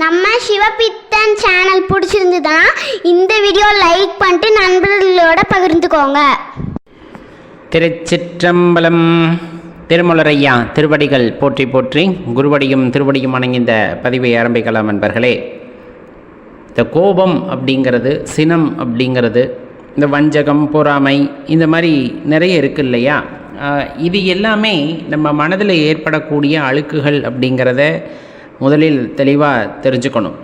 நம்ம சிவபித்தன் சேனல் பிடிச்சிருந்ததுன்னா இந்த வீடியோ லைக் பண்ணிட்டு நண்பர்களோட பகிர்ந்துக்கோங்க. திருச்சிற்றம்பலம். திருமலரையா திருவடிகள் போற்றி போற்றி, குருவடியும் திருவடியும் வணங்கி இந்த பதிவை ஆரம்பிக்கலாம். நண்பர்களே, இந்த கோபம் அப்படிங்கிறது, சினம் அப்படிங்கிறது, இந்த வஞ்சகம், பொறாமை, இந்த மாதிரி நிறைய இருக்குது இல்லையா? இது எல்லாமே நம்ம மனதில் ஏற்படக்கூடிய அழுக்குகள் அப்படிங்கிறத முதலில் தெளிவாக தெரிஞ்சுக்கணும்.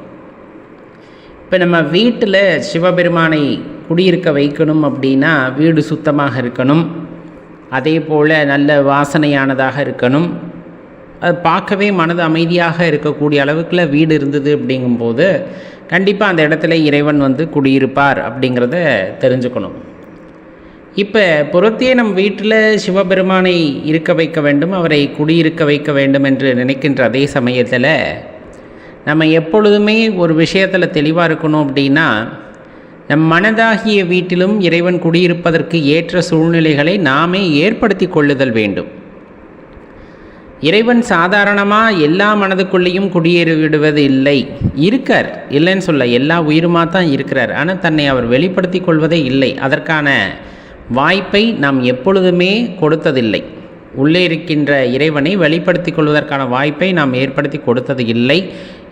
இப்போ நம்ம வீட்டில் சிவபெருமானை குடியிருக்க வைக்கணும் அப்படின்னா வீடு சுத்தமாக இருக்கணும், அதே போல் நல்ல வாசனையானதாக இருக்கணும், அது பார்க்கவே மனது அமைதியாக இருக்கக்கூடிய அளவுக்குள்ள வீடு இருந்தது அப்படிங்கும்போது கண்டிப்பாக அந்த இடத்துல இறைவன் குடியிருப்பார் அப்படிங்கிறத தெரிஞ்சுக்கணும். இப்போ புறத்தையே நம் வீட்டில் சிவபெருமானை இருக்க வைக்க வேண்டும், அவரை குடியிருக்க வைக்க வேண்டும் என்று நினைக்கின்ற அதே சமயத்தில் நம்ம எப்பொழுதுமே ஒரு விஷயத்தில் தெளிவாக இருக்கணும். அப்படின்னா நம் மனதாகிய வீட்டிலும் இறைவன் குடியிருப்பதற்கு ஏற்ற சூழ்நிலைகளை நாமே ஏற்படுத்தி கொள்ளுதல் வேண்டும். இறைவன் சாதாரணமாக எல்லா மனதுக்குள்ளேயும் குடியேறிவிடுவது இல்லை, இருக்கார், இல்லைன்னு சொல்ல, எல்லா உயிருமாக தான் இருக்கிறார். ஆனால் தன்னை அவர் வெளிப்படுத்தி கொள்வதே இல்லை. அதற்கான வாய்ப்பை நாம் எப்பொழுதுமே கொடுத்ததில்லை. உள்ளே இருக்கின்ற இறைவனை வெளிப்படுத்தி கொள்வதற்கான வாய்ப்பை நாம் ஏற்படுத்தி கொடுத்தது இல்லை.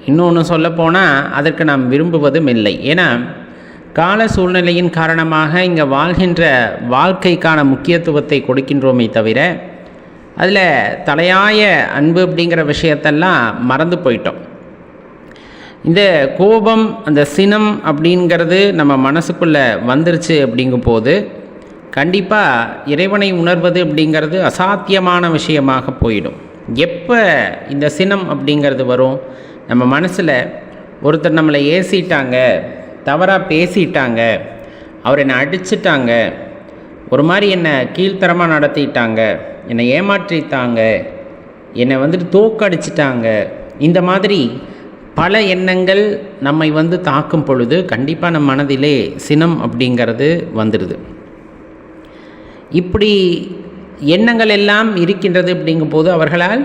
இன்னொன்று சொல்லப்போனால் அதற்கு நாம் விரும்புவதும் இல்லை. ஏன்னா கால சூழ்நிலையின் காரணமாக இங்கே வாழ்கின்ற வாழ்க்கைக்கான முக்கியத்துவத்தை கொடுக்கின்றோமே தவிர அதில் தலையாய அன்பு அப்படிங்கிற விஷயத்தெல்லாம் மறந்து போயிட்டோம். இந்த கோபம், அந்த சினம் அப்படிங்கிறது நம்ம மனசுக்குள்ளே வந்துருச்சு அப்படிங்கும் போது கண்டிப்பாக இறைவனை உணர்வது அப்படிங்கிறது அசாத்தியமான விஷயமாக போயிடும். எப்போ இந்த சினம் அப்படிங்கிறது வரும்? நம்ம மனசில் ஒருத்தர் நம்மளை ஏசிட்டாங்க, தவறாக பேசிட்டாங்க, அவர் என்னை அடிச்சிட்டாங்க, ஒரு மாதிரி என்னை கீழ்த்தரமாக நடத்திட்டாங்க, என்னை ஏமாற்றிட்டாங்க, என்னை தோக்கடிச்சிட்டாங்க, இந்த மாதிரி பல எண்ணங்கள் நம்மை தாக்கும் பொழுது கண்டிப்பாக நம் மனதிலே சினம் அப்படிங்கிறது வந்துடுது. இப்படி எண்ணங்கள் எல்லாம் இருக்கின்றது அப்படிங்கும்போது அவர்களால்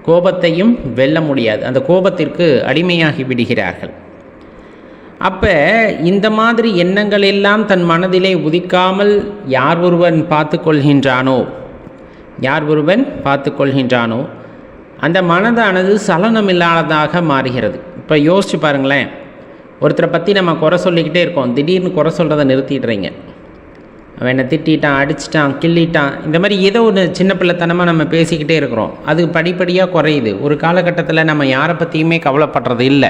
கோபத்தையும் வெல்ல முடியாது, அந்த கோபத்திற்கு அடிமையாகி விடுகிறார்கள். அப்போ இந்த மாதிரி எண்ணங்கள் எல்லாம் தன் மனதிலே உதிக்காமல் யார் ஒருவன் பார்த்து கொள்கின்றானோ அந்த மனதானது சலனமில்லாததாக மாறுகிறது. இப்போ யோசிச்சு பாருங்களேன், ஒருத்தரை பற்றி நம்ம குறை சொல்லிக்கிட்டே இருக்கோம், திடீர்னு குறை சொல்கிறத நிறுத்திடுறீங்க. அவன் என்னை திட்டான், அடிச்சிட்டான், கிள்ளிட்டான், இந்த மாதிரி ஏதோ ஒன்று சின்ன பிள்ளைத்தனமாக நம்ம பேசிக்கிட்டே இருக்கிறோம். அது படிப்படியாக குறையுது. ஒரு காலகட்டத்தில் நம்ம யாரை பற்றியுமே கவலைப்படுறது இல்லை.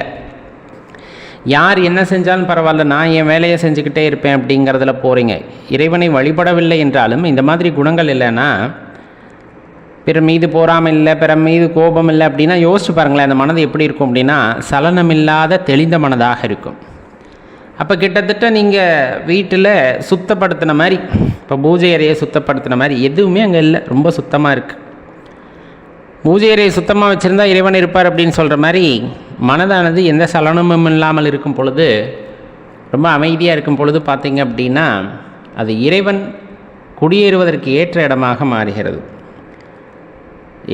யார் என்ன செஞ்சாலும் பரவாயில்ல, நான் என் வேலையை செஞ்சுக்கிட்டே இருப்பேன் அப்படிங்கிறதுல போகிறீங்க. இறைவனை வழிபடவில்லை என்றாலும் இந்த மாதிரி குணங்கள் இல்லைன்னா, பிற மீது போராமல் இல்லை, பிற மீது கோபம் இல்லை அப்படின்னா யோசிச்சு பாருங்களேன், அந்த மனது எப்படி இருக்கும் அப்படின்னா சலனமில்லாத தெளிந்த மனதாக இருக்கும். அப்போ கிட்டத்தட்ட நீங்கள் வீட்டில் சுத்தப்படுத்தின மாதிரி, இப்போ பூஜை அறையை சுத்தப்படுத்தின மாதிரி எதுவுமே அங்கே இல்லை, ரொம்ப சுத்தமாக இருக்குது. பூஜை அறையை சுத்தமாக வச்சுருந்தா இறைவன் இருப்பார் அப்படின்னு சொல்கிற மாதிரி மனதானது எந்த சலனமும் இல்லாமல் இருக்கும் பொழுது, ரொம்ப அமைதியாக இருக்கும் பொழுது பார்த்திங்க அப்படின்னா அது இறைவன் குடியேறுவதற்கு ஏற்ற இடமாக மாறுகிறது.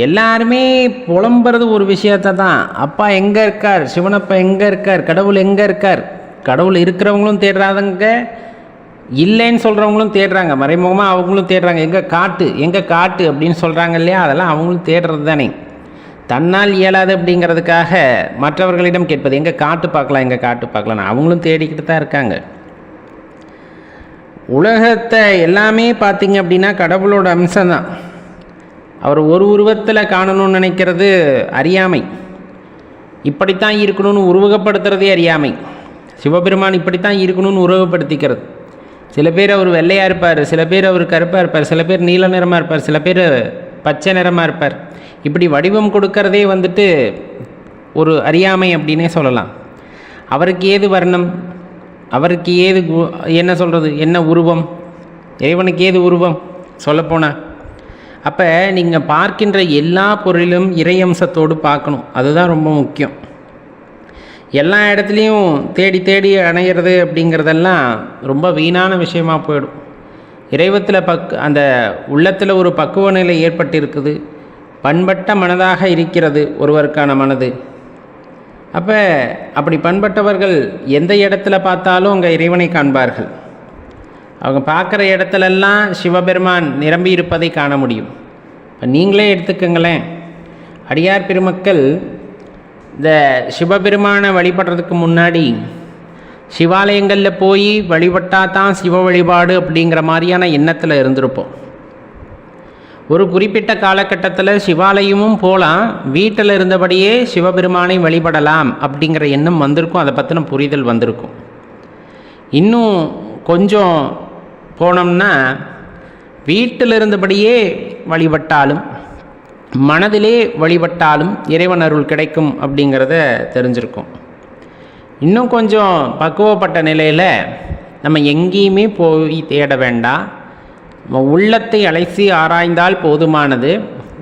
எல்லாருமே புலம்புறது ஒரு விஷயத்தை தான், அப்பா எங்கே இருக்கார், சிவனப்பா எங்கே இருக்கார், கடவுள் எங்கே இருக்கார். கடவுள் இருக்கிறவங்களும் தேடுறாங்க, இல்லைன்னு சொல்கிறவங்களும் தேடுறாங்க, மறைமுகமாக அவங்களும் தேடுறாங்க. எங்கே காட்டு அப்படின்னு சொல்கிறாங்க இல்லையா, அதெல்லாம் அவங்களும் தேடுறது தானே. தன்னால் இயலாது அப்படிங்கிறதுக்காக மற்றவர்களிடம் கேட்பது, எங்கே காட்டு பார்க்கலாம், அவங்களும் தேடிக்கிட்டு தான் இருக்காங்க. உலகத்தை எல்லாமே பார்த்திங்க அப்படின்னா கடவுளோட அம்சம்தான். அவர் ஒரு உருவத்தில் காணணும்னு நினைக்கிறது அறியாமை, இப்படித்தான் இருக்கணும்னு உருவகப்படுத்துறதே அறியாமை. சிவபெருமான் இப்படித்தான் இருக்கணும்னு உருவப்படுத்திக்கிறது. சில பேர் அவர் வெள்ளையாக இருப்பார், சில பேர் அவர் கருப்பாக இருப்பார், சில பேர் நீல நிறமாக இருப்பார், சில பேர் பச்சை நிறமாக இருப்பார். இப்படி வடிவம் கொடுக்கறதே ஒரு அறியாமை அப்படின்னே சொல்லலாம். அவருக்கு ஏது வர்ணம், அவருக்கு ஏது என்ன சொல்கிறது, என்ன உருவம், இறைவனுக்கு ஏது உருவம் சொல்லப்போனால். அப்போ நீங்கள் பார்க்கின்ற எல்லா பொருளிலும் இறை அம்சத்தோடு பார்க்கணும், அதுதான் ரொம்ப முக்கியம். எல்லா இடத்துலையும் தேடி அணையிறது அப்படிங்கிறதெல்லாம் ரொம்ப வீணான விஷயமாக போயிடும். இறைவத்தில் அந்த உள்ளத்தில் ஒரு பக்குவ நிலை ஏற்பட்டிருக்குது, பண்பட்ட மனதாக இருக்கிறது ஒருவருக்கான மனது. அப்போ அப்படி பண்பட்டவர்கள் எந்த இடத்துல பார்த்தாலும் அங்கே இறைவனை காண்பார்கள். அவங்க பார்க்குற இடத்துலெல்லாம் சிவபெருமான் நிரம்பி இருப்பதை காண முடியும். இப்போ நீங்களே எடுத்துக்கங்களேன், அடியார் பெருமக்கள் இந்த சிவபெருமானை வழிபடுறதுக்கு முன்னாடி சிவாலயங்களில் போய் வழிபட்டால் தான் சிவ வழிபாடு அப்படிங்கிற மாதிரியான எண்ணத்தில் இருந்திருப்போம். ஒரு குறிப்பிட்ட காலகட்டத்தில் சிவாலயமும் போகலாம், வீட்டில் இருந்தபடியே சிவபெருமானை வழிபடலாம் அப்படிங்கிற எண்ணம் வந்திருக்கும், அதை பற்றின புரிதல் வந்திருக்கும். இன்னும் கொஞ்சம் போனோம்னா வீட்டில் இருந்தபடியே வழிபட்டாலும் மனதிலே வழிபட்டாலும் இறைவன் அருள் கிடைக்கும் அப்படிங்கிறத தெரிஞ்சிருக்கும். இன்னும் கொஞ்சம் பக்குவப்பட்ட நிலையில் நம்ம எங்கேயுமே போய் தேட வேண்டாம், நம்ம உள்ளத்தை அலைசி ஆராய்ந்தால் போதுமானது,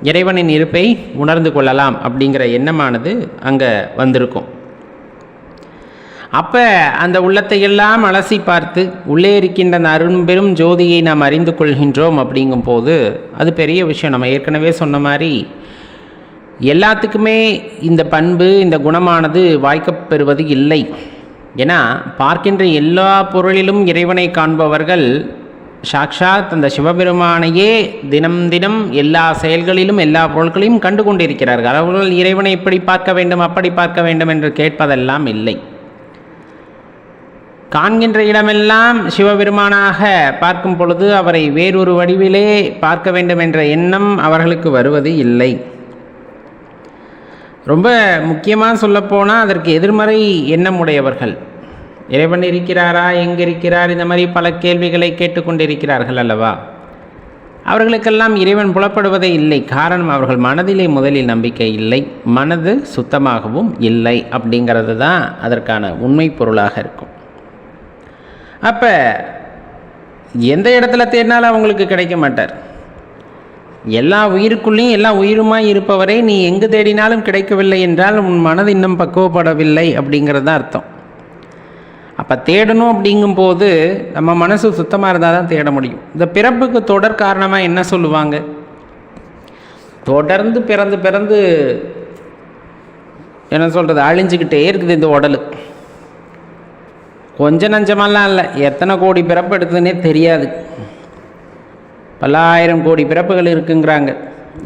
இறைவனின் இருப்பை உணர்ந்து கொள்ளலாம் அப்படிங்கிற எண்ணமானது அங்கே வந்திருக்கும். அப்போ அந்த உள்ளத்தை எல்லாம் அலசி பார்த்து உள்ளே இருக்கின்ற அந்த அரும்பெரும் ஜோதியை நாம் அறிந்து கொள்கின்றோம். அப்படிங்கும்போது அது பெரிய விஷயம். நம்ம ஏற்கனவே சொன்ன மாதிரி எல்லாத்துக்குமே இந்த பண்பு இந்த குணமானது வாய்க்கப்பெறுவது இல்லை. ஏன்னா பார்க்கின்ற எல்லா பொருளிலும் இறைவனை காண்பவர்கள் சாக்ஷாத் அந்த சிவபெருமானையே தினம் தினம் எல்லா செயல்களிலும் எல்லா பொருட்களையும் கண்டு கொண்டிருக்கிறார்கள். அவர்கள் இறைவனை இப்படி பார்க்க வேண்டும் அப்படி பார்க்க வேண்டும் என்று கேட்பதெல்லாம் இல்லை. காண்கின்ற இடமெல்லாம் சிவபெருமானாக பார்க்கும் பொழுது அவரை வேறொரு வடிவிலே பார்க்க வேண்டும் என்ற எண்ணம் அவர்களுக்கு வருவது இல்லை. ரொம்ப முக்கியமாக சொல்லப்போனால் அதற்கு எதிர்மறை எண்ணம் உடையவர்கள், இறைவன் இருக்கிறாரா, எங்கே இருக்கிறார், இந்த மாதிரி பல கேள்விகளை கேட்டுக்கொண்டிருக்கிறார்கள் அல்லவா. அவர்களுக்கெல்லாம் இறைவன் புலப்படுவதே இல்லை. காரணம், அவர்கள் மனதிலே முதலில் நம்பிக்கை இல்லை, மனது சுத்தமாகவும் இல்லை அப்படிங்கிறது தான் அதற்கான உண்மை பொருளாக இருக்கும். அப்போ எந்த இடத்துல தேடினாலும் அவங்களுக்கு கிடைக்க மாட்டார். எல்லா உயிருக்குள்ளேயும் எல்லா உயிருமாய் இருப்பவரை நீ எங்கு தேடினாலும் கிடைக்கவில்லை என்றால் உன் மனது இன்னும் பக்குவப்படவில்லை அப்படிங்கிறது தான் அர்த்தம். அப்போ தேடணும் அப்படிங்கும்போது நம்ம மனசு சுத்தமாக இருந்தால் தான் தேட முடியும். இந்த பிறப்புக்கு தொடர் காரணமாக என்ன சொல்லுவாங்க, தொடர்ந்து பிறந்து பிறந்து என்ன சொல்கிறது அழிஞ்சிக்கிட்டே இருக்குது இந்த உடல். கொஞ்சம் நஞ்சமெல்லாம் இல்லை, எத்தனை கோடி பிறப்பு எடுக்குதுன்னே தெரியாது. பல்லாயிரம் கோடி பிறப்புகள் இருக்குங்கிறாங்க.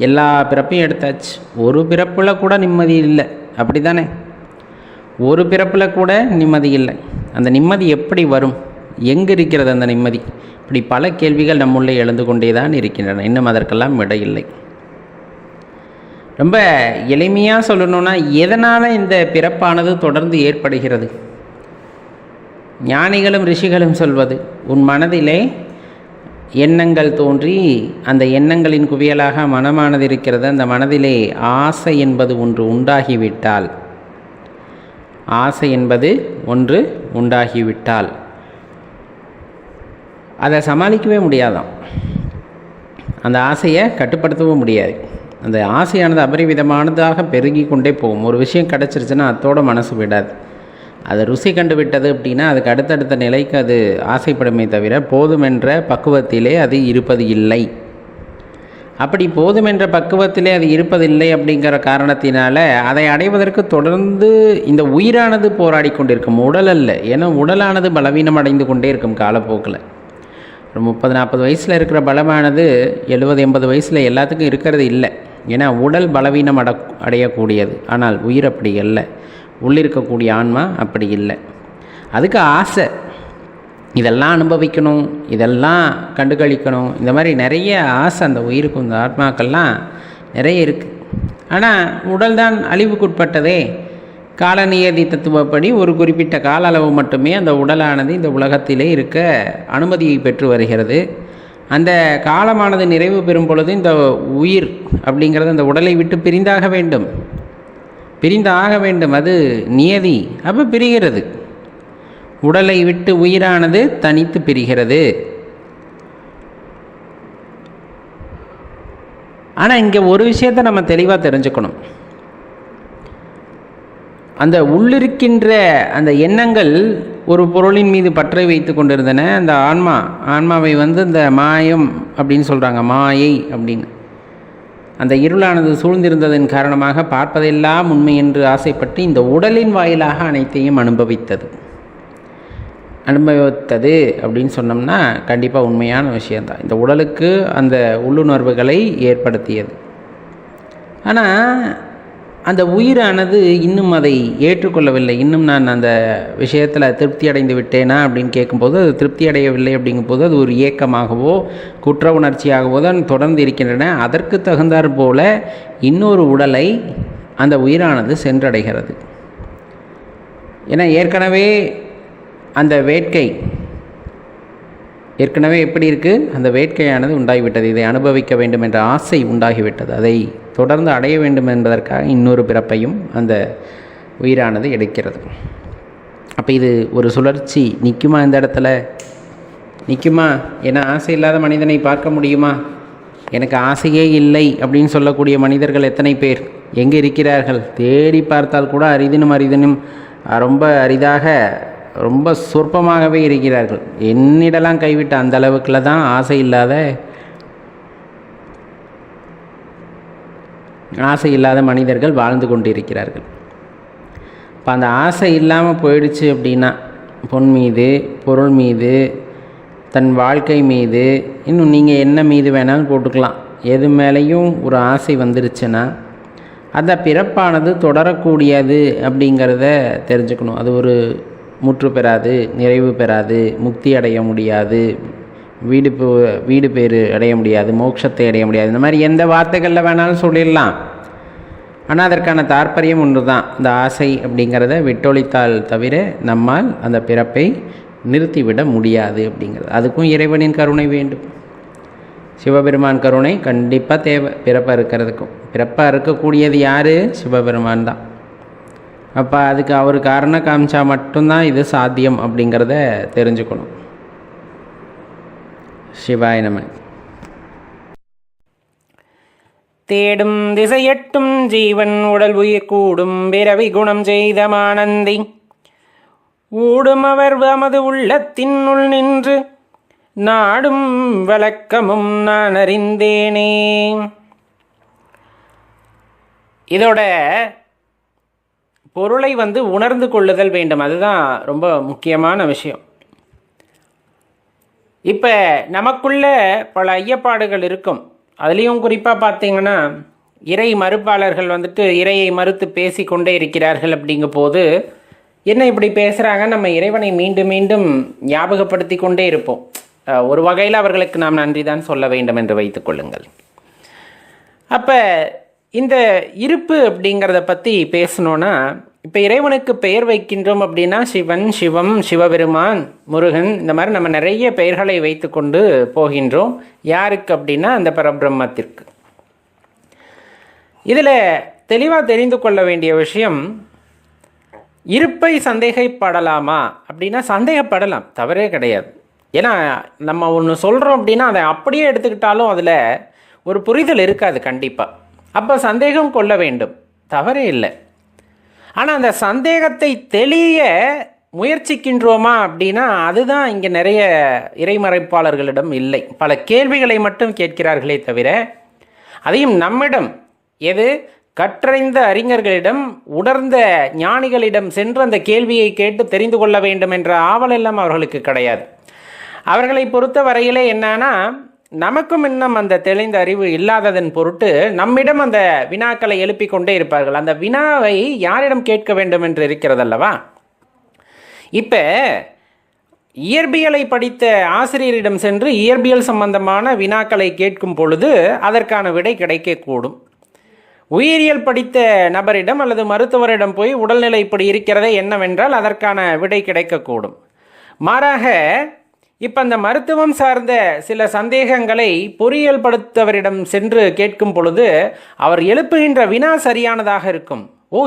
எல்லா பிறப்பையும் எடுத்தாச்சு, ஒரு பிறப்பில் கூட நிம்மதி இல்லை. அப்படி தானே, ஒரு பிறப்பில் கூட நிம்மதி இல்லை. அந்த நிம்மதி எப்படி வரும், எங்கே இருக்கிறது அந்த நிம்மதி? இப்படி பல கேள்விகள் நம்முள்ளே எழுந்து கொண்டே தான் இருக்கின்றன. இன்னும் அதற்கெல்லாம் விடை இல்லை. ரொம்ப எளிமையாக சொல்லணும்னா, எதனால் இந்த பிறப்பானது தொடர்ந்து ஏற்படுகிறது? ஞானிகளும் ரிஷிகளும் சொல்வது, உன் மனதிலே எண்ணங்கள் தோன்றி அந்த எண்ணங்களின் குவியலாக மனமானது இருக்கிறது. அந்த மனதிலே ஆசை என்பது ஒன்று உண்டாகிவிட்டால், ஆசை என்பது ஒன்று உண்டாகிவிட்டால் அதை சமாளிக்கவே முடியாதாம். அந்த ஆசையை கட்டுப்படுத்தவும் முடியாது. அந்த ஆசையானது அபரிவிதமானதாக பெருகி கொண்டே போகும். ஒரு விஷயம் கிடச்சிருச்சுன்னா அதோட மனசு விடாது. அதை ருசி கண்டு விட்டது அப்படின்னா அதுக்கு அடுத்தடுத்த நிலைக்கு அது ஆசைப்படுமே தவிர போதுமென்ற பக்குவத்திலே அது இருப்பது இல்லை. அப்படி போதுமென்ற பக்குவத்திலே அது இருப்பதில்லை அப்படிங்கிற காரணத்தினால அதை அடைவதற்கு தொடர்ந்து இந்த உயிரானது போராடி கொண்டிருக்கும், உடல் அல்ல. ஏன்னா உடலானது பலவீனம் அடைந்து கொண்டே இருக்கும் காலப்போக்கில். ஒரு 30-40 வயசில் இருக்கிற பலமானது 70-80 வயசில் எல்லாத்துக்கும் இருக்கிறது இல்லை. ஏன்னா உடல் பலவீனம் அடையக்கூடியது. ஆனால் உயிர் அப்படி இல்லை, உள்ளிருக்கக்கூடிய ஆன்மா அப்படி இல்லை. அதுக்கு ஆசை, இதெல்லாம் அனுபவிக்கணும், இதெல்லாம் கண்டுகளிக்கணும், இந்த மாதிரி நிறைய ஆசை அந்த உயிருக்கு, இந்த ஆத்மாக்கள்லாம் நிறைய இருக்குது. ஆனால் உடல் தான் அழிவுக்குட்பட்டதே. காலநியதி தத்துவப்படி ஒரு குறிப்பிட்ட கால அளவு மட்டுமே அந்த உடலானது இந்த உலகத்திலே இருக்க அனுமதியை பெற்று வருகிறது. அந்த காலமானது நிறைவு பெறும் பொழுது இந்த உயிர் அப்படிங்கிறது அந்த உடலை விட்டு பிரிந்தாக வேண்டும், பிரிந்தாக வேண்டும். அது நியதி. அப்போ பிரிகிறது, உடலை விட்டு உயிரானது தனித்து பிரிகிறது. ஆனால் இங்கே ஒரு விஷயத்தை நம்ம தெளிவாக தெரிஞ்சுக்கணும். அந்த உள்ளிருக்கின்ற அந்த எண்ணங்கள் ஒரு பொருளின் மீது பற்றை வைத்து கொண்டிருந்தன. அந்த ஆன்மாவை இந்த மாயம் அப்படின்னு சொல்கிறாங்க, மாயை அப்படின்னு. அந்த இருளானது சூழ்ந்திருந்ததன் காரணமாக பார்ப்பதெல்லாம் உண்மை என்று ஆசைப்பட்டு இந்த உடலின் வாயிலாக அனைத்தையும் அனுபவித்தது அப்படின்னு சொன்னோம்னா கண்டிப்பாக உண்மையான விஷயந்தான். இந்த உடலுக்கு அந்த உள்ளுணர்வுகளை ஏற்படுத்தியது. ஆனால் அந்த உயிரானது இன்னும் அதை ஏற்றுக்கொள்ளவில்லை. இன்னும் நான் அந்த விஷயத்தில் திருப்தி அடைந்து விட்டேனா அப்படின்னு கேட்கும்போது அது திருப்தி அடையவில்லை. அப்படிங்கும்போது அது ஒரு ஏக்கமாகவோ குற்ற உணர்ச்சியாகவோ தான் தொடர்ந்து இருக்கின்றன. அதற்கு தகுந்தாற் போல இன்னொரு உடலை அந்த உயிரானது சென்றடைகிறது. ஏன்னா ஏற்கனவே அந்த வேட்கை எப்படி இருக்குது, அந்த வேட்கையானது உண்டாகிவிட்டது. இதை அனுபவிக்க வேண்டும் என்ற ஆசை உண்டாகிவிட்டது. அதை தொடர்ந்து அடைய வேண்டும் என்பதற்காக இன்னொரு பிறப்பையும் அந்த உயிரானது எடுக்கிறது. அப்போ இது ஒரு சுழற்சி. நிற்குமா? இந்த இடத்துல நிற்குமா? ஏன்னா ஆசை இல்லாத மனிதனை பார்க்க முடியுமா? எனக்கு ஆசையே இல்லை அப்படின்னு சொல்லக்கூடிய மனிதர்கள் எத்தனை பேர் எங்கே இருக்கிறார்கள்? தேடி பார்த்தால் கூட அரிதினும் ரொம்ப அரிதாக, ரொம்ப சொற்பமாகவே இருக்கிறார்கள். என்னிடலாம் கைவிட்ட அந்த அளவுக்குள்ள தான் ஆசை இல்லாத மனிதர்கள் வாழ்ந்து கொண்டு இருக்கிறார்கள். இப்போ அந்த ஆசை இல்லாமல் போயிடுச்சு அப்படின்னா பொன் மீது, பொருள் மீது, தன் வாழ்க்கை மீது, இன்னும் நீங்கள் என்ன மீது வேணாலும் போட்டுக்கலாம், எது மேலேயும் ஒரு ஆசை வந்துருச்சுன்னா அந்த பிறப்பானது தொடரக்கூடியது அப்படிங்கிறத தெரிஞ்சுக்கணும். அது ஒரு முற்று பெறாது, நிறைவு பெறாது, முக்தி அடைய முடியாது, வீடு பேறு அடைய முடியாது, மோட்சத்தை அடைய முடியாது. இந்த மாதிரி எந்த வார்த்தைகளில் வேணாலும் சொல்லிடலாம். ஆனால் அதற்கான தாற்பயம் ஒன்று தான். இந்த ஆசை அப்படிங்கிறத விட்டொழித்தால் தவிர நம்மால் அந்த பிறப்பை நிறுத்திவிட முடியாது அப்படிங்கிறது. அதுக்கும் இறைவனின் கருணை வேண்டும். சிவபெருமான் கருணை கண்டிப்பாக தேவை. பிறப்பாக இருக்கிறதுக்கும் பிறப்பாக இருக்கக்கூடியது யார்? சிவபெருமான் தான். அப்போ அதுக்கு அவர் காரணம் காமிச்சா மட்டும்தான் இது சாத்தியம் அப்படிங்கிறத தெரிஞ்சுக்கணும். சிவாய நம. தேடும் திசையட்டும் ஜீவன் உடல் உயிர் கூடும் பிறவி குணம் செய்த மானந்தி ஊடும் அவர் வமது உள்ளத்தினுள் நின்று நாடும் வழக்கமும் நான் அறிந்தேனே. இதோட பொருளை உணர்ந்து கொள்ளுதல் வேண்டும். அதுதான் ரொம்ப முக்கியமான விஷயம். இப்போ நமக்குள்ள பல ஐயப்பாடுகள் இருக்கும். அதுலேயும் குறிப்பாக பார்த்தீங்கன்னா இறை மறுப்பாளர்கள் இறையை மறுத்து பேசி கொண்டே இருக்கிறார்கள். அப்படிங்கும் போது என்ன இப்படி பேசுகிறாங்க, நம்ம இறைவனை மீண்டும் மீண்டும் ஞாபகப்படுத்தி கொண்டே இருப்போம். ஒரு வகையில் அவர்களுக்கு நாம் நன்றி தான் சொல்ல வேண்டும் என்று வைத்துக்கொள்ளுங்கள். அப்போ இந்த இருப்பு அப்படிங்கிறத பற்றி பேசணுன்னா, இப்போ இறைவனுக்கு பெயர் வைக்கின்றோம் அப்படின்னா சிவன், சிவம், சிவபெருமான், முருகன், இந்த மாதிரி நம்ம நிறைய பெயர்களை வைத்து கொண்டு போகின்றோம். யாருக்கு அப்படின்னா அந்த பரபிரம்மத்திற்கு. இதில் தெளிவாக தெரிந்து கொள்ள வேண்டிய விஷயம், இருப்பை சந்தேகப்படலாமா அப்படின்னா சந்தேகப்படலாம், தவறே கிடையாது. ஏன்னா நம்ம ஒன்று சொல்கிறோம் அப்படின்னா அதை அப்படியே எடுத்துக்கிட்டாலும் அதில் ஒரு புரிதல் இருக்காது கண்டிப்பாக. அப்போ சந்தேகம் கொள்ள வேண்டும், தவறே இல்லை. ஆனால் அந்த சந்தேகத்தை தெளிய முயற்சிக்கின்றோமா அப்படின்னா அதுதான் இங்கே நிறைய இறைமறைப்பாளர்களிடம் இல்லை. பல கேள்விகளை மட்டும் கேட்கிறார்களே தவிர, அதையும் நம்மிடம், எது கற்றறிந்த அறிஞர்களிடம், உணர்ந்த ஞானிகளிடம் சென்று அந்த கேள்வியை கேட்டு தெரிந்து கொள்ள வேண்டும் என்ற ஆவல் எல்லாம் அவர்களுக்கு கிடையாது. அவர்களை பொறுத்த வரையிலே என்னன்னா, நமக்கும் இன்னும் அந்த தெளிந்த அறிவு இல்லாததன் பொருட்டு நம்மிடம் அந்த வினாக்களை எழுப்பி கொண்டே இருப்பார்கள். அந்த வினாவை யாரிடம் கேட்க வேண்டும் என்று இருக்கிறதல்லவா. இப்போ இயற்பியலை படித்த ஆசிரியரிடம் சென்று இயற்பியல் சம்பந்தமான வினாக்களை கேட்கும் பொழுது அதற்கான விடை கிடைக்கக்கூடும். உயிரியல் படித்த நபரிடம் அல்லது மருத்துவரிடம் போய் உடல்நிலை இப்படி இருக்கிறதே என்னவென்றால் அதற்கான விடை கிடைக்கக்கூடும். மாறாக இப்போ அந்த மருத்துவம் சார்ந்த சில சந்தேகங்களை பொறியியல் படுத்தவரிடம் சென்று கேட்கும் பொழுது அவர் எழுப்புகின்ற வினா சரியானதாக இருக்கும்.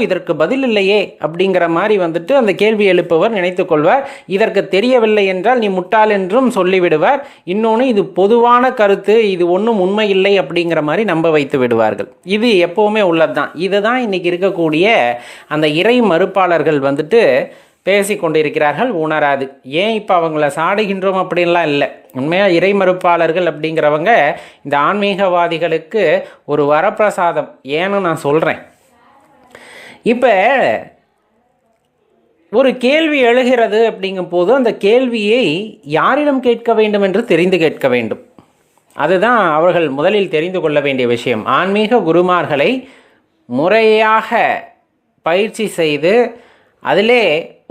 இதற்கு பதில் இல்லையே அப்படிங்கிற மாதிரி அந்த கேள்வி எழுப்பவர் நினைத்து கொள்வார். இதற்கு தெரியவில்லை என்றால் நீ முட்டாள் என்றும் சொல்லிவிடுவார். இன்னொன்று, இது பொதுவான கருத்து, இது ஒன்றும் உண்மை இல்லை அப்படிங்கிற மாதிரி நம்ப வைத்து விடுவார்கள். இது எப்போவுமே உள்ளது தான். இதுதான் இன்றைக்கி இருக்கக்கூடிய அந்த இறை மறுப்பாளர்கள் பேசி கொண்டிருக்கிறார்கள், உணராது. ஏன் இப்போ அவங்கள சாடுகின்றோம் அப்படின்லாம் இல்லை. உண்மையாக இறை மறுப்பாளர்கள் அப்படிங்கிறவங்க இந்த ஆன்மீகவாதிகளுக்கு ஒரு வரப்பிரசாதம். ஏன்னு நான் சொல்கிறேன். இப்போ ஒரு கேள்வி எழுகிறது அப்படிங்கும் போது அந்த கேள்வியை யாரிடம் கேட்க வேண்டும் என்று தெரிந்து கேட்க வேண்டும். அதுதான் அவர்கள் முதலில் தெரிந்து கொள்ள வேண்டிய விஷயம். ஆன்மீக குருமார்களை முறையாக பயிற்சி செய்து அதிலே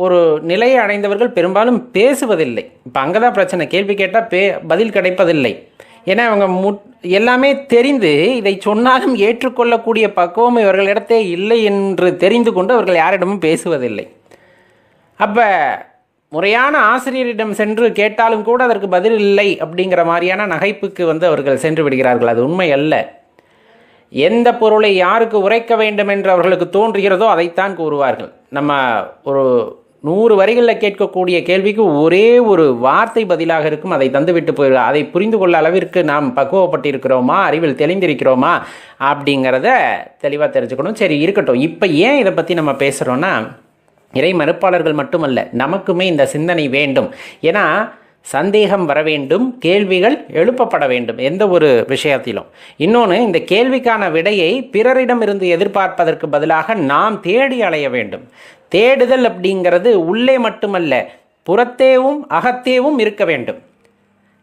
ஒரு நிலையை அடைந்தவர்கள் பெரும்பாலும் பேசுவதில்லை. இப்போ அங்கே தான் பிரச்சனை. கேள்வி கேட்டால் பதில் கிடைப்பதில்லை. ஏன்னா அவங்க எல்லாமே தெரிந்து இதை சொன்னாலும் ஏற்றுக்கொள்ளக்கூடிய பக்குவம் இவர்களிடத்தே இல்லை என்று தெரிந்து கொண்டு அவர்கள் யாரிடமும் பேசுவதில்லை. அப்போ முறையான ஆசிரியரிடம் சென்று கேட்டாலும் கூட அதற்கு பதில் இல்லை அப்படிங்கிற மாதிரியான நகைப்புக்கு அவர்கள் சென்று விடுகிறார்கள். அது உண்மை அல்ல. எந்த பொருளை யாருக்கு உரைக்க வேண்டும் என்று அவர்களுக்கு தோன்றுகிறதோ அதைத்தான் கூறுவார்கள். நம்ம ஒரு 100 வரிகளில் கேட்கக்கூடிய கேள்விக்கு ஒரே ஒரு வார்த்தை பதிலாக இருக்கும். அதை தந்துவிட்டு போயிடுவோம். அதை புரிந்து கொள்ள அளவிற்கு நாம் பக்குவப்பட்டிருக்கிறோமா, அறிவில் தெளிந்திருக்கிறோமா அப்படிங்கிறத தெளிவாக தெரிஞ்சுக்கணும். சரி, இருக்கட்டும். இப்போ ஏன் இதை பற்றி நம்ம பேசுகிறோன்னா, இறை மறுப்பாளர்கள் மட்டுமல்ல, நமக்குமே இந்த சிந்தனை வேண்டும். ஏன்னா சந்தேகம் வர வேண்டும், கேள்விகள் எழுப்பப்பட வேண்டும் எந்த ஒரு விஷயத்திலும். இன்னொன்று, இந்த கேள்விக்கான விடையை பிறரிடமிருந்து எதிர்பார்ப்பதற்கு பதிலாக நாம் தேடி அலைய வேண்டும். தேடுதல் அப்படிங்கிறது உள்ளே மட்டுமல்ல, புறத்தேவும் அகத்தேவும் இருக்க வேண்டும்.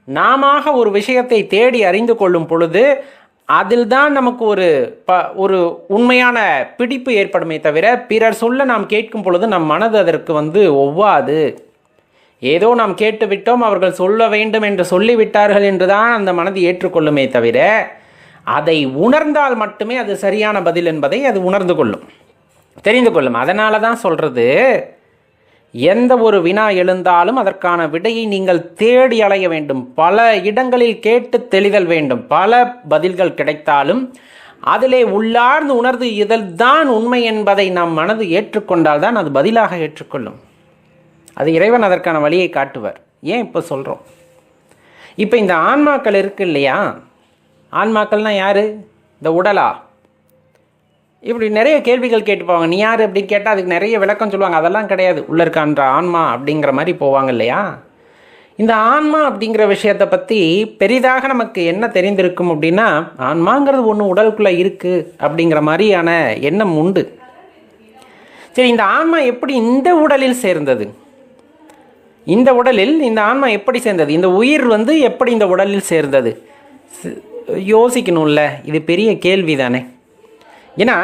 நாம ஒரு விஷயத்தை தேடி அறிந்து கொள்ளும் பொழுது அதில் தான் நமக்கு ஒரு உண்மையான பிடிப்பு ஏற்படுமே தவிர, பிறர் சொல்ல நாம் கேட்கும் பொழுது நம் மனது அதற்கு ஒவ்வாது. ஏதோ நாம் கேட்டுவிட்டோம், அவர்கள் சொல்ல வேண்டும் என்று சொல்லிவிட்டார்கள் என்றுதான் அந்த மனது ஏற்றுக்கொள்ளுமே தவிர, அதை உணர்ந்தால் மட்டுமே அது சரியான பதில் என்பதை அது உணர்ந்து கொள்ளும், தெரிந்து கொள்ளும். அதனால தான் சொல்கிறது, எந்த ஒரு வினா எழுந்தாலும் அதற்கான விடையை நீங்கள் தேடி அலைய வேண்டும். பல இடங்களில் கேட்டு தெளிதல் வேண்டும். பல பதில்கள் கிடைத்தாலும் அதிலே உள்ளார்ந்து உணர்ந்து இதில் தான் உண்மை என்பதை நம் மனது ஏற்றுக்கொண்டால் தான் அது பதிலாக ஏற்றுக்கொள்ளும். அது இறைவன் அதற்கான வழியை காட்டுவார். ஏன் இப்போ சொல்கிறோம்? இப்போ இந்த ஆன்மாக்கள் இருக்கு இல்லையா, ஆன்மாக்கள்னால் யார்? இந்த உடலா? இப்படி நிறைய கேள்விகள் கேட்டு போவாங்க. நீ யார் அப்படின்னு கேட்டால் அதுக்கு நிறைய விளக்கம் சொல்லுவாங்க. அதெல்லாம் கிடையாது, உள்ளே இருக்கான்ற ஆன்மா அப்படிங்கிற மாதிரி போவாங்க இல்லையா. இந்த ஆன்மா அப்படிங்கிற விஷயத்தை பற்றி பெரிதாக நமக்கு என்ன தெரிந்திருக்கும் அப்படின்னா, ஆன்மாங்கிறது ஒன்று உடலுக்குள்ளே இருக்குது அப்படிங்கிற மாதிரியான எண்ணம் உண்டு. சரி, இந்த ஆன்மா எப்படி இந்த உடலில் சேர்ந்தது? இந்த உடலில் இந்த ஆன்மா எப்படி சேர்ந்தது? இந்த உயிர் எப்படி இந்த உடலில் சேர்ந்தது? யோசிக்கணும்ல. இது பெரிய கேள்வி தானே. ஏன்னா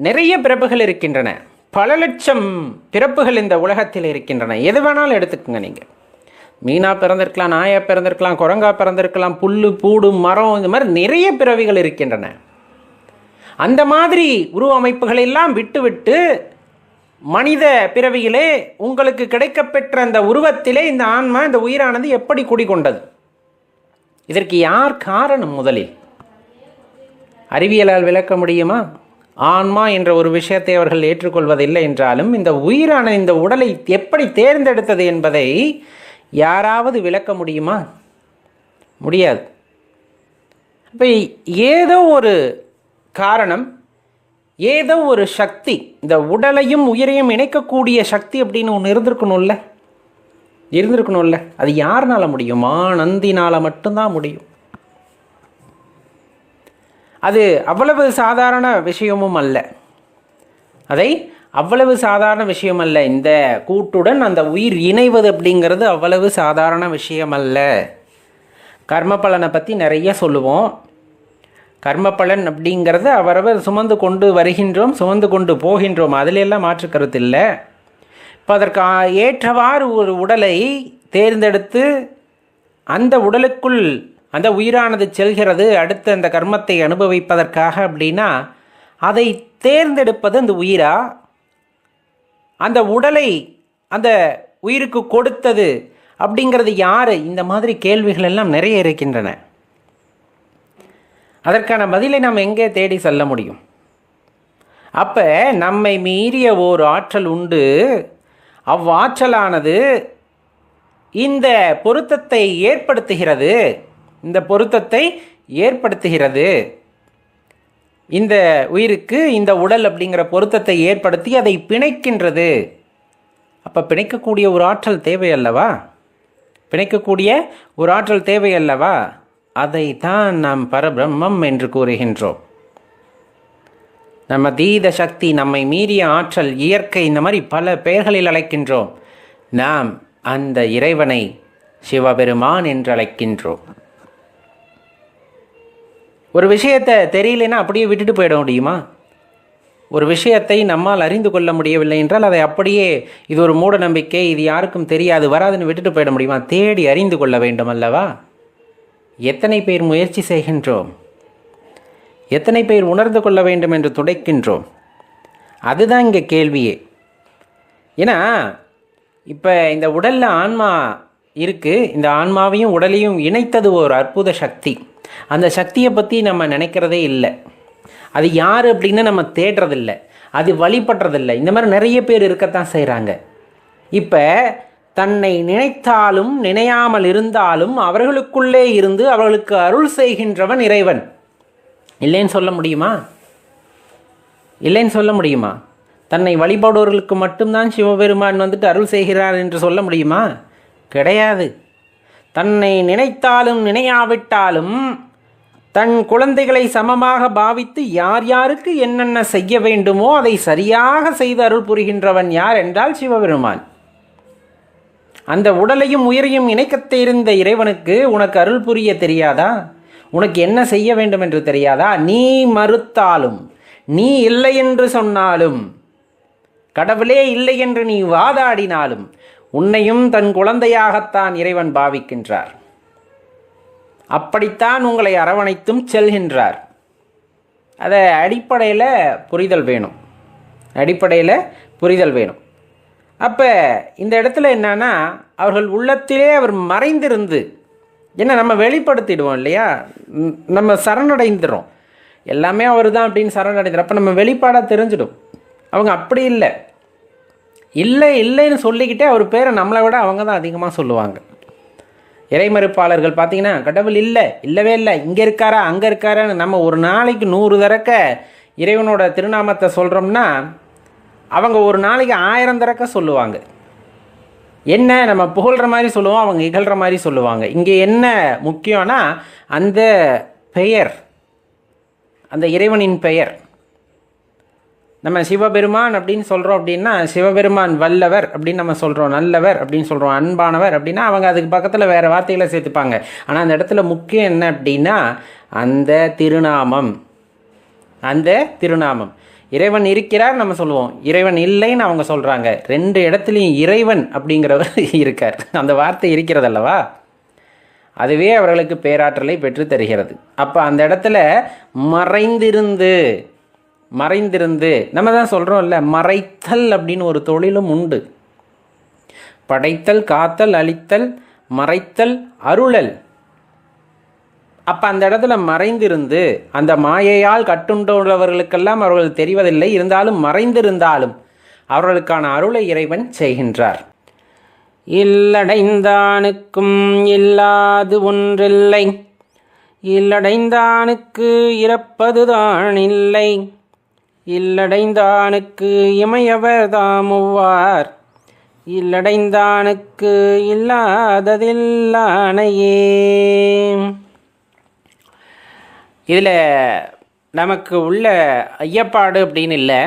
நிறைய பிறப்புகள் இருக்கின்றன, பல லட்சம் பிறப்புகள் இந்த உலகத்தில் இருக்கின்றன. எது வேணாலும் எடுத்துக்கோங்க. நீங்கள் மீனாக பிறந்திருக்கலாம், நாயாக பிறந்திருக்கலாம், குரங்கா பிறந்திருக்கலாம், புல் பூடு மரம், இந்த மாதிரி நிறைய பிறவிகள் இருக்கின்றன. அந்த மாதிரி உருவ அமைப்புகளெல்லாம் விட்டுவிட்டு மனித பிறவியிலே உங்களுக்கு கிடைக்கப்பெற்ற அந்த உருவத்திலே இந்த ஆன்மா, இந்த உயிரானது எப்படி குடிகொண்டது? இதற்கு யார் காரணம்? முதலில் அறிவியலால் விளக்க முடியுமா? ஆன்மா என்ற ஒரு விஷயத்தை அவர்கள் ஏற்றுக்கொள்வதில்லை என்றாலும், இந்த உயிரான இந்த உடலை எப்படி தேர்ந்தெடுத்தது என்பதை யாராவது விளக்க முடியுமா? முடியாது. இப்போ ஏதோ ஒரு காரணம், ஏதோ ஒரு சக்தி, இந்த உடலையும் உயிரையும் இணைக்கக்கூடிய சக்தி அப்படின்னு ஒன்று இருந்திருக்கணும்ல. அது யாருனால முடியுமா? நந்தினால மட்டும்தான் முடியும். அது அவ்வளவு சாதாரண விஷயமும் அல்ல. அவ்வளவு சாதாரண விஷயம் அல்ல. இந்த கூட்டுடன் அந்த உயிர் இணைவது அப்படிங்கிறது அவ்வளவு சாதாரண விஷயம் அல்ல. கர்ம பலனை பற்றி நிறைய சொல்லுவோம். கர்ம பலன் அப்படிங்கிறது அவரவர் சுமந்து கொண்டு வருகின்றோம், சுமந்து கொண்டு போகின்றோம். அதிலெல்லாம் மாற்று கருத்து இல்லை. இப்போ அதற்கு ஏற்றவாறு ஒரு உடலை தேர்ந்தெடுத்து அந்த உடலுக்குள் அந்த உயிரானது செல்கிறது அடுத்து அந்த கர்மத்தை அனுபவிப்பதற்காக. அப்படின்னா அதை தேர்ந்தெடுப்பது அந்த உயிரா? அந்த உடலை அந்த உயிருக்கு கொடுத்தது அப்படிங்கிறது யார்? இந்த மாதிரி கேள்விகள் எல்லாம் நிறைய இருக்கின்றன. அதற்கான பதிலை நாம் எங்கே தேடி செல்ல முடியும்? அப்போ நம்மை மீறிய ஓர் ஆற்றல் உண்டு. அவ்வாற்றலானது இந்த பொருத்தத்தை ஏற்படுத்துகிறது. இந்த உயிருக்கு இந்த உடல் அப்படிங்கிற பொருத்தத்தை ஏற்படுத்தி அதை பிணைக்கின்றது. அப்போ பிணைக்கக்கூடிய ஒரு ஆற்றல் தேவை அல்லவா? பிணைக்கக்கூடிய ஒரு ஆற்றல் தேவை அல்லவா? அதை தான் நாம் பரபிரம்மம் என்று கூறுகின்றோம். நம்ம தீத சக்தி, நம்மை மீறிய ஆற்றல், இயற்கை, இந்த மாதிரி பல பெயர்களில் அழைக்கின்றோம். நாம் அந்த இறைவனை சிவபெருமான் என்று அழைக்கின்றோம். ஒரு விஷயத்தை தெரியலன்னா அப்படியே விட்டுட்டு போயிட முடியுமா? ஒரு விஷயத்தை நம்மால் அறிந்து கொள்ள முடியவில்லை என்றால் அதை அப்படியே இது ஒரு மூட நம்பிக்கை, இது யாருக்கும் தெரியாது, வராதுன்னு விட்டுட்டு போயிட முடியுமா? தேடி அறிந்து கொள்ள வேண்டும் அல்லவா? எத்தனை பேர் முயற்சி செய்கின்றோம்? எத்தனை பேர் உணர்ந்து கொள்ள வேண்டும் என்று துடைக்கின்றோம்? அதுதான் இங்கே கேள்வியே. ஏன்னா இப்போ இந்த உடலில் ஆன்மா இருக்குது. இந்த ஆன்மாவையும் உடலையும் இணைத்தது ஒரு அற்புத சக்தி. அந்த சக்தியை பற்றி நம்ம நினைக்கிறதே இல்லை. அது யார் அப்படின்னு நம்ம தேடுறதில்லை, அது வழிபடுறதில்லை. இந்த மாதிரி நிறைய பேர் இருக்கத்தான் செய்கிறாங்க. இப்போ தன்னை நினைத்தாலும் நினையாமல் இருந்தாலும் அவர்களுக்குள்ளே இருந்து அவர்களுக்கு அருள் செய்கின்றவன் இறைவன். இல்லைன்னு சொல்ல முடியுமா? இல்லைன்னு சொல்ல முடியுமா? தன்னை வழிபடுவர்களுக்கு மட்டும்தான் சிவபெருமான் வந்துட்டு அருள் செய்கிறார் என்று சொல்ல முடியுமா? கிடையாது. தன்னை நினைத்தாலும் நினையாவிட்டாலும் தன் குழந்தைகளை சமமாக பாவித்து யார் யாருக்கு என்னென்ன செய்ய வேண்டுமோ அதை சரியாக செய்து அருள் புரிகின்றவன் யார் என்றால் சிவபெருமான். அந்த உடலையும் உயிரையும் இணைக்கத் தெரிந்த இறைவனுக்கு உனக்கு அருள் புரிய தெரியாதா? உனக்கு என்ன செய்ய வேண்டும் என்று தெரியாதா? நீ மறுத்தாலும், நீ இல்லை என்று சொன்னாலும், கடவுளே இல்லை என்று நீ வாதாடினாலும் உன்னையும் தன் குழந்தையாகத்தான் இறைவன் பாவிக்கின்றார். அப்படித்தான் உங்களை அரவணைத்தும் செல்கின்றார். அதை அடிப்படையில் புரிதல் வேணும். அடிப்படையில் புரிதல் வேணும். அப்போ இந்த இடத்துல என்னன்னா, அவர்கள் உள்ளத்திலே அவர் மறைந்திருந்து, ஏன்னா நம்ம வெளிப்படுத்திடுவோம் இல்லையா, நம்ம சரணடைந்துடும், எல்லாமே அவர் தான் அப்படின்னு சரணடைந்துடும். அப்போ நம்ம வெளிப்பாடாக தெரிஞ்சிடும். அவங்க அப்படி இல்லை, இல்லைன்னு சொல்லிக்கிட்டே அவர் பேரை நம்மளை விட அவங்க தான் அதிகமாக சொல்லுவாங்க. இறைமறுப்பாளர்கள் பார்த்தீங்கன்னா, கடவுள் இல்லவே இல்லை, இங்கே இருக்காரா அங்கே இருக்காரான்னு நம்ம ஒரு நாளைக்கு 100 தடக்க இறைவனோட திருநாமத்தை சொல்கிறோம்னா அவங்க ஒரு நாளைக்கு 1000 தடக்க சொல்லுவாங்க. என்ன நம்ம புகழ்கிற மாதிரி சொல்லுவோம், அவங்க இகழ்கிற மாதிரி சொல்லுவாங்க. இங்கே என்ன முக்கியம்னா அந்த பெயர், அந்த இறைவனின் பெயர். நம்ம சிவபெருமான் அப்படின்னு சொல்கிறோம் அப்படின்னா, சிவபெருமான் வல்லவர் அப்படின்னு நம்ம சொல்கிறோம், நல்லவர் அப்படின்னு சொல்கிறோம், அன்பானவர் அப்படின்னா அவங்க அதுக்கு பக்கத்தில் வேறு வார்த்தைகளை சேர்த்துப்பாங்க. ஆனால் அந்த இடத்துல முக்கியம் என்ன அப்படின்னா அந்த திருநாமம். அந்த திருநாமம். இறைவன் இருக்கிறார் நம்ம சொல்லுவோம், இறைவன் இல்லைன்னு அவங்க சொல்கிறாங்க. 2 இடத்துலையும் இறைவன் அப்படிங்கிறவர் இருக்கார். அந்த வார்த்தை இருக்கிறது அல்லவா, அதுவே அவர்களுக்கு பேராற்றலை பெற்று தருகிறது. அப்போ அந்த இடத்துல மறைந்திருந்து நம்ம தான் சொல்கிறோம்ல, மறைத்தல் அப்படின்னு ஒரு தொழிலும் உண்டு. படைத்தல், காத்தல், அழித்தல், மறைத்தல், அருளல். அப்போ அந்த இடத்துல மறைந்திருந்து அந்த மாயையால் கட்டுண்டவர்களுக்கெல்லாம் அவர்கள் தெரிவதில்லை. இருந்தாலும் மறைந்திருந்தாலும் அவர்களுக்கான அருளை இறைவன் செய்கின்றார். இல்லடைந்தானுக்கும் இல்லாது ஒன்றில்லை, இல்லடைந்தானுக்கு இறப்பதுதான் இல்லை, இல்லடைந்தானுக்கு இமையவர் தாமுவார், இல்லடைந்தானுக்கு இல்லாததில்லானையே. இதில் நமக்கு உள்ள ஐயப்பாடு அப்படின்னு இல்லை,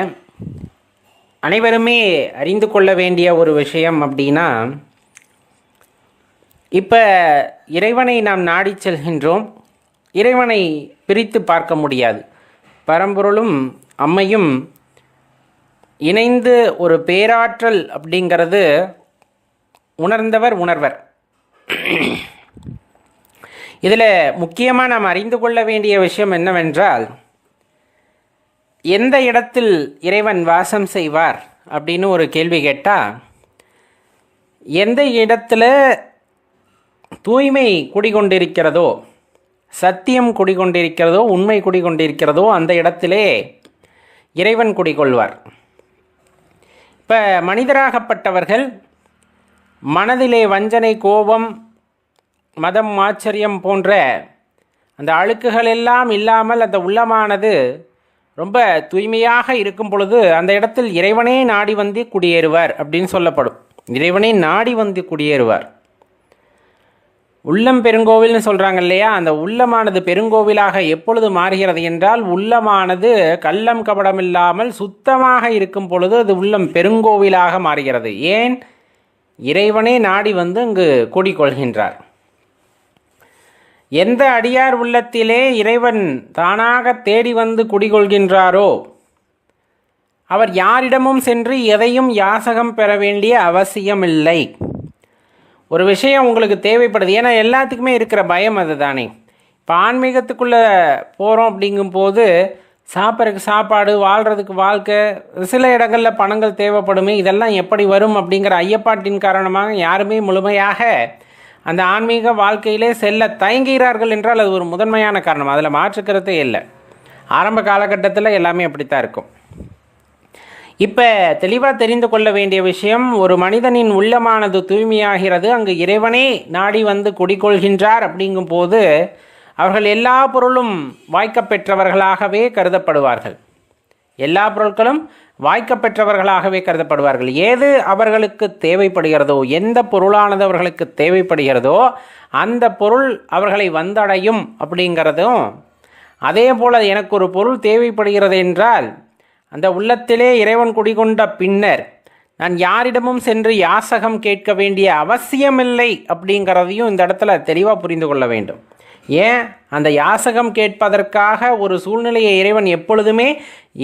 அனைவருமே அறிந்து கொள்ள வேண்டிய ஒரு விஷயம் அப்படின்னா, இப்போ இறைவனை நாம் நாடி செல்கின்றோம். இறைவனை பிரித்து பார்க்க முடியாது. பரம்பொருளும் அம்மையும் இணைந்து ஒரு பேராற்றல் அப்படிங்கிறது உணர்வர். இதில் முக்கியமாக நாம் அறிந்து கொள்ள வேண்டிய விஷயம் என்னவென்றால், எந்த இடத்தில் இறைவன் வாசம் செய்வார் அப்படின்னு ஒரு கேள்வி கேட்டால், எந்த இடத்துல தூய்மை குடிகொண்டிருக்கிறதோ, சத்தியம் குடிகொண்டிருக்கிறதோ, உண்மை குடிகொண்டிருக்கிறதோ அந்த இடத்திலே இறைவன் குடிகொள்வார். இப்போ மனிதராகப்பட்டவர்கள் மனதிலே வஞ்சனை, கோபம், மதம், ஆச்சரியம் போன்ற அந்த அழுக்குகள் எல்லாம் இல்லாமல் அந்த உள்ளமானது ரொம்ப தூய்மையாக இருக்கும் பொழுது அந்த இடத்தில் இறைவனே நாடி வந்து குடியேறுவார் அப்படின்னு சொல்லப்படும். இறைவனே நாடி வந்து குடியேறுவார். உள்ளம் பெருங்கோவில்னு சொல்கிறாங்க இல்லையா, அந்த உள்ளமானது பெருங்கோவிலாக எப்பொழுது மாறுகிறது என்றால், உள்ளமானது கள்ளம் கபடமில்லாமல் சுத்தமாக இருக்கும் பொழுது அது உள்ளம் பெருங்கோவிலாக மாறுகிறது. ஏன்? இறைவனே நாடி வந்து அங்கு குடிகொள்கின்றார். எந்த அடியார் உள்ளத்திலே இறைவன் தானாக தேடி வந்து குடிகொள்கின்றாரோ அவர் யாரிடமும் சென்று எதையும் யாசகம் பெற வேண்டிய அவசியமில்லை. ஒரு விஷயம் உங்களுக்கு தேவைப்படுது, ஏன்னா எல்லாத்துக்குமே இருக்கிற பயம் அது தானே. இப்போ ஆன்மீகத்துக்குள்ளே போகிறோம் அப்படிங்கும்போது சாப்பிட்றதுக்கு சாப்பாடு, வாழ்கிறதுக்கு வாழ்க்கை, சில இடங்களில் பணங்கள் தேவைப்படுமே, இதெல்லாம் எப்படி வரும் அப்படிங்கிற ஐயப்பாட்டின் காரணமாக யாருமே முழுமையாக அந்த ஆன்மீக வாழ்க்கையிலே செல்ல தயங்குகிறார்கள் என்றால் அது ஒரு முதன்மையான காரணம். அதில் மாற்றுக்கிறதே இல்லை. ஆரம்ப காலகட்டத்தில் எல்லாமே அப்படித்தான் இருக்கும். இப்போ தெளிவாக தெரிந்து கொள்ள வேண்டிய விஷயம், ஒரு மனிதனின் உள்ளமானது தூய்மையாகிறது, அங்கு இறைவனே நாடி வந்து குடிகொள்கின்றார். அப்படிங்கும்போது அவர்கள் எல்லா பொருளும் வாய்க்கப்பெற்றவர்களாகவே கருதப்படுவார்கள். எல்லா பொருட்களும் வாய்க்கப்பெற்றவர்களாகவே கருதப்படுவார்கள். ஏது அவர்களுக்கு தேவைப்படுகிறதோ, எந்த பொருளானது அவர்களுக்கு தேவைப்படுகிறதோ அந்த பொருள் அவர்களை வந்தடையும் அப்படிங்கிறதும், அதே போல் எனக்கு ஒரு பொருள் தேவைப்படுகிறது என்றால் அந்த உள்ளத்திலே இறைவன் குடிகொண்ட பின்னர் நான் யாரிடமும் சென்று யாசகம் கேட்க வேண்டிய அவசியமில்லை அப்படிங்கிறதையும் இந்த இடத்துல தெளிவாக புரிந்து கொள்ள வேண்டும். ஏன்? அந்த யாசகம் கேட்பதற்காக ஒரு சூழ்நிலையை இறைவன் எப்பொழுதுமே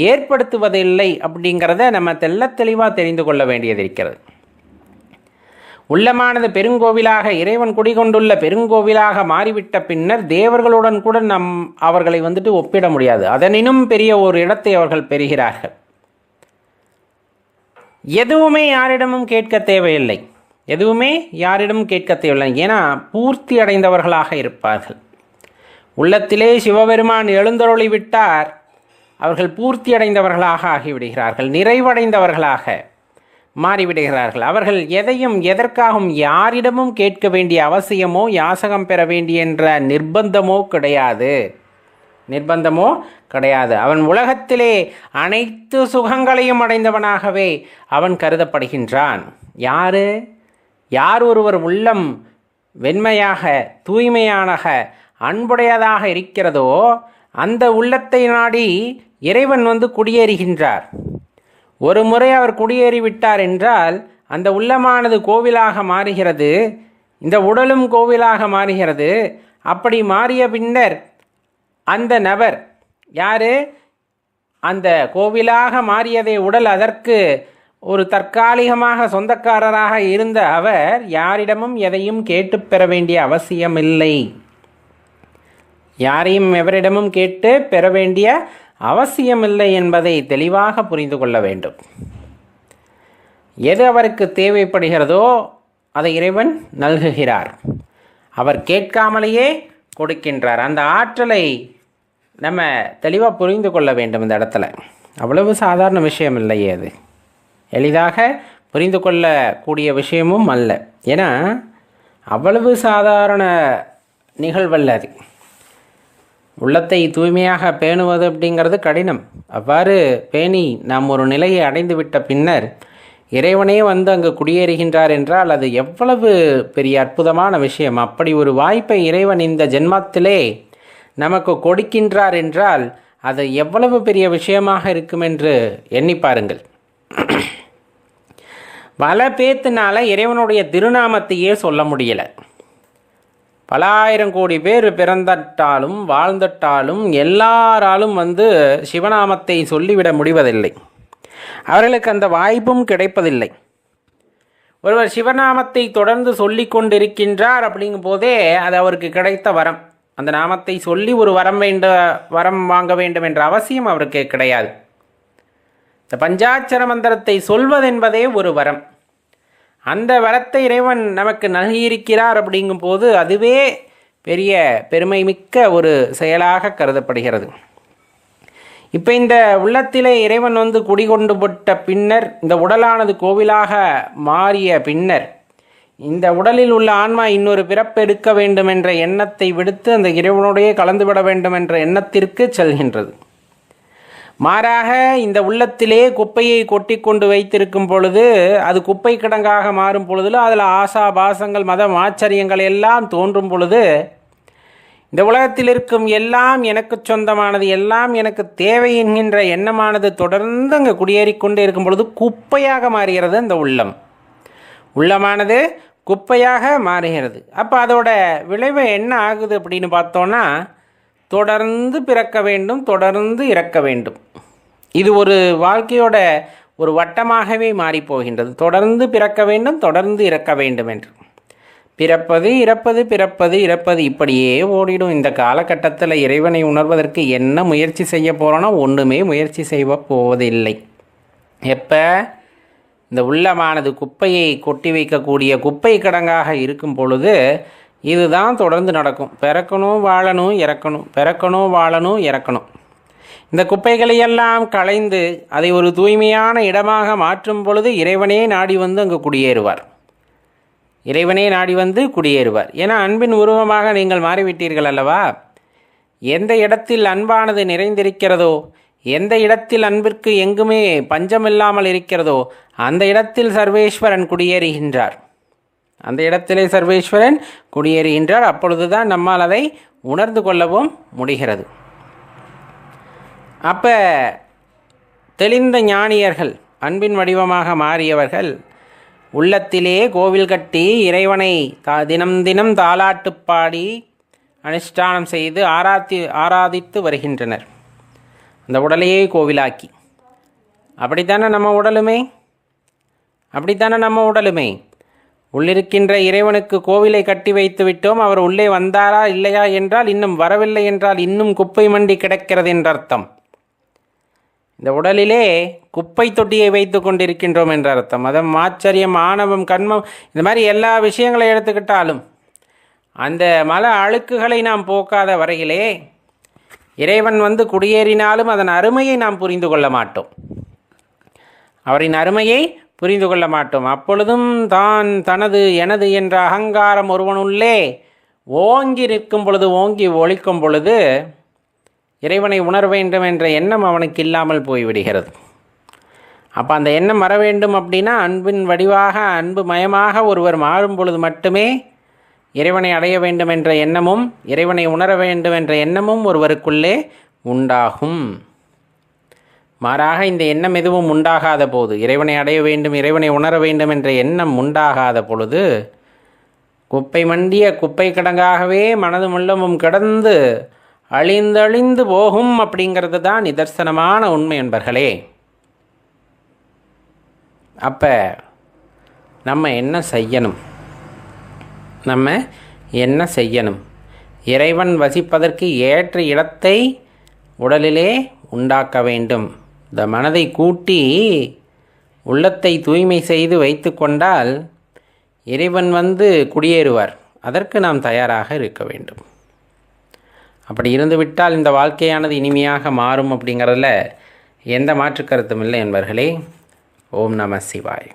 ஏற்படுத்துவதில்லை அப்படிங்கிறத நம்ம தெளிவாக தெரிந்து கொள்ள வேண்டியது இருக்கிறது. உள்ளமானது பெருங்கோவிலாக இறைவன் குடிகொண்டுள்ள பெருங்கோவிலாக மாறிவிட்ட பின்னர் தேவர்களுடன் கூட அவர்களை வந்துட்டு ஒப்பிட முடியாது. அதனினும் பெரிய ஒரு இடத்தை அவர்கள் பெறுகிறார்கள். எதுவுமே யாரிடமும் கேட்க தேவையில்லை. எதுவுமே யாரிடமும் கேட்க தேவையில்லை. ஏன்னா பூர்த்தி அடைந்தவர்களாக இருப்பார்கள். உள்ளத்திலே சிவபெருமான் எழுந்தருளி விட்டார், அவர்கள் பூர்த்தி அடைந்தவர்களாக ஆகிவிடுகிறார்கள், நிறைவடைந்தவர்களாக மாறிவிடுகிறார்கள். அவர்கள் எதையும் எதற்காகவும் யாரிடமும் கேட்க வேண்டிய அவசியமோ யாசகம் பெற வேண்டிய என்ற நிர்பந்தமோ கிடையாது. அவன் உலகத்திலே அனைத்து சுகங்களையும் அடைந்தவனாகவே அவன் கருதப்படுகின்றான். யார் ஒருவர் உள்ளம் வெண்மையாக தூய்மையாக அன்புடையதாக இருக்கிறதோ அந்த உள்ளத்தை நாடி இறைவன் வந்து குடியேறுகின்றார். ஒரு முறை அவர் குடியேறிவிட்டார் என்றால் அந்த உள்ளமானது கோவிலாக மாறுகிறது, இந்த உடலும் கோவிலாக மாறுகிறது. அப்படி மாறிய பின்னர் அந்த நபர் யார்? அந்த கோவிலாக மாறியதை உடல் அதற்கு ஒரு தற்காலிகமாக சொந்தக்காரராக இருந்த அவர் யாரிடமும் எதையும் கேட்டு பெற வேண்டிய அவசியமில்லை. யாரையும் எவரிடமும் கேட்டு பெற வேண்டிய அவசியமில்லை என்பதை தெளிவாக புரிந்து கொள்ள வேண்டும். எது அவருக்கு தேவைப்படுகிறதோ அதை இறைவன் நல்குகிறார். அவர் கேட்காமலேயே கொடுக்கின்றார். அந்த ஆற்றலை நம்ம தெளிவாக புரிந்து கொள்ள வேண்டும். இந்த இடத்துல அவ்வளவு சாதாரண விஷயம் இல்லையே, அது எளிதாக புரிந்து கொள்ளக்கூடிய விஷயமும் அல்ல. ஏன்னா அவ்வளவு சாதாரண நிகழ்வல்ல அது. உள்ளத்தை தூய்மையாக பேணுவது அப்படிங்கிறது கடினம். அவ்வாறு பேணி நாம் ஒரு நிலையை அடைந்து விட்ட பின்னர் இறைவனே வந்து அங்கு குடியேறுகின்றார் என்றால் அது எவ்வளவு பெரிய அற்புதமான விஷயம். அப்படி ஒரு வாய்ப்பை இறைவன் இந்த ஜென்மத்திலே நமக்கு கொடுக்கின்றார் என்றால் அது எவ்வளவு பெரிய விஷயமாக இருக்கும் என்று எண்ணி பாருங்கள். பல பேத்துனால இறைவனுடைய திருநாமத்தையே சொல்ல முடியலை. பல ஆயிரம் கோடி பேர் பிறந்தட்டாலும் வாழ்ந்தட்டாலும் எல்லாராலும் வந்து சிவநாமத்தை சொல்லிவிட முடிவதில்லை. அவர்களுக்கு அந்த வாய்ப்பும் கிடைப்பதில்லை. ஒருவர் சிவநாமத்தை தொடர்ந்து சொல்லி கொண்டிருக்கின்றார் அப்படிங்கும் போதே அது அவருக்கு கிடைத்த வரம். அந்த நாமத்தை சொல்லி ஒரு வரம் வாங்க வேண்டும் என்ற அவசியம் அவருக்கு கிடையாது. இந்த பஞ்சாட்சர மந்திரத்தை சொல்வதென்பதே ஒரு வரம். அந்த வரத்தை இறைவன் நமக்கு நல்கியிருக்கிறார் அப்படிங்கும்போது அதுவே பெரிய பெருமை மிக்க ஒரு செயலாக கருதப்படுகிறது. இப்போ இந்த உள்ளத்திலே இறைவன் வந்து குடிகொண்டு விட்ட பின்னர், இந்த உடலானது கோவிலாக மாறிய பின்னர், இந்த உடலில் உள்ள ஆன்மா இன்னொரு பிறப்பெடுக்க வேண்டும் என்ற எண்ணத்தை விடுத்து அந்த இறைவனுடைய கலந்துவிட வேண்டும் என்ற எண்ணத்திற்கு செல்கின்றது. மாறாக இந்த உள்ளத்திலே குப்பையை கொட்டி கொண்டு வைத்திருக்கும் பொழுது அது குப்பை கிடங்காக மாறும் பொழுதுல அதில் ஆசா பாசங்கள் மதம் ஆச்சரியங்கள் எல்லாம் தோன்றும் பொழுது இந்த உலகத்தில் இருக்கும் எல்லாம் எனக்கு சொந்தமானது, எல்லாம் எனக்கு தேவை என்கின்ற எண்ணமானது தொடர்ந்து அங்கே குடியேறிக்கொண்டே இருக்கும் பொழுது குப்பையாக மாறுகிறது அந்த உள்ளம். உள்ளமானது குப்பையாக மாறுகிறது. அப்போ அதோட விளைவு என்ன ஆகுது அப்படின்னு பார்த்தோன்னா, தொடர்ந்து பிறக்க வேண்டும், தொடர்ந்து இறக்க வேண்டும். இது ஒரு வாழ்க்கையோட ஒரு வட்டமாகவே மாறிப்போகின்றது. தொடர்ந்து பிறக்க வேண்டும், தொடர்ந்து இறக்க வேண்டும் என்று. பிறப்பது இறப்பது, பிறப்பது இறப்பது, இப்படியே ஓடிடும். இந்த காலகட்டத்தில் இறைவனை உணர்வதற்கு என்ன முயற்சி செய்ய போகிறோன்னா ஒன்றுமே முயற்சி செய்ய போவதில்லை. எப்போ இந்த உள்ளமானது குப்பையை கொட்டி வைக்கக்கூடிய குப்பை கிடங்காக இருக்கும் பொழுது இதுதான் தொடர்ந்து நடக்கும். பிறக்கணும், வாழணும், இறக்கணும், பிறக்கணும், வாழணும், இறக்கணும். இந்த குப்பைகளையெல்லாம் களைந்து அதை ஒரு தூய்மையான இடமாக மாற்றும் பொழுது இறைவனே நாடி வந்து அங்கு குடியேறுவார். இறைவனே நாடி வந்து குடியேறுவார். ஏன்னா அன்பின் உருவமாக நீங்கள் மாறிவிட்டீர்கள் அல்லவா. எந்த இடத்தில் அன்பானது நிறைந்திருக்கிறதோ, எந்த இடத்தில் அன்பிற்கு எங்குமே பஞ்சமில்லாமல் இருக்கிறதோ அந்த இடத்தில் சர்வேஸ்வரன் குடியேறுகின்றார். அந்த இடத்திலே சர்வேஸ்வரன் குடியேறுகின்றார். அப்பொழுதுதான் நம்மால் அதை உணர்ந்து கொள்ளவும் முடிகிறது. அப்போ தெளிந்த ஞானியர்கள், அன்பின் வடிவமாக மாறியவர்கள் உள்ளத்திலே கோவில் கட்டி இறைவனை தினம் தினம் தாலாட்டு பாடி அனுஷ்டானம் செய்து ஆராதித்து வருகின்றனர். அந்த உடலையே கோவிலாக்கி. அப்படித்தானே நம்ம உடலுமே உள்ளிருக்கின்ற இறைவனுக்கு கோவிலை கட்டி வைத்து விட்டோம். அவர் உள்ளே வந்தாரா இல்லையா என்றால், இன்னும் வரவில்லை என்றால் இன்னும் குப்பை மண்டி கிடக்கிறது என்ற அர்த்தம். இந்த உடலிலே குப்பை தொட்டியை வைத்து கொண்டிருக்கின்றோம் என்ற அர்த்தம். மதம், ஆச்சரியம், ஆணவம், கண்மம், இந்த மாதிரி எல்லா விஷயங்களை எடுத்துக்கிட்டாலும் அந்த மல அழுக்குகளை நாம் போக்காத வரையிலே இறைவன் வந்து குடியேறினாலும் அதன் அருமையை நாம் புரிந்து கொள்ள மாட்டோம். அவரின் அருமையை புரிந்து கொள்ள மாட்டோம். அப்பொழுதும் தான் தனது எனது என்ற அகங்காரம் ஒருவனுள்ளே ஓங்கி நிற்கும் பொழுது, ஓங்கி ஒழிக்கும் பொழுது இறைவனை உணர வேண்டும் என்ற எண்ணம் அவனுக்கு இல்லாமல் போய்விடுகிறது. அப்போ அந்த எண்ணம் வர வேண்டும் அப்படின்னா அன்பின் வடிவாக, அன்பு மயமாக ஒருவர் மாறும் பொழுது மட்டுமே இறைவனை அடைய வேண்டும் என்ற எண்ணமும், இறைவனை உணர வேண்டும் என்ற எண்ணமும் ஒருவருக்குள்ளே உண்டாகும். மாறாக இந்த எண்ணம் எதுவும் உண்டாகாத போது, இறைவனை அடைய வேண்டும், இறைவனை உணர வேண்டும் என்ற எண்ணம் உண்டாகாத பொழுது குப்பை மண்டிய குப்பை கிடங்காகவே மனதும் உள்ளமும் கிடந்து அழிந்தழிந்து போகும். அப்படிங்கிறது தான் நிதர்சனமான உண்மை என்பர்களே. அப்போ நம்ம என்ன செய்யணும்? இறைவன் வசிப்பதற்கு ஏற்ற இடத்தை உடலிலே உண்டாக்க வேண்டும். இந்த மனதை கூட்டி உள்ளத்தை தூய்மை செய்து வைத்து கொண்டால் இறைவன் வந்து குடியேறுவார். அதற்கு நாம் தயாராக இருக்க வேண்டும். அப்படி இருந்துவிட்டால் இந்த வாழ்க்கையானது இனிமையாக மாறும் அப்படிங்கிறதுல எந்த மாற்று கருத்தும் இல்லை என்பர்களே. ஓம் நம சிவாய்.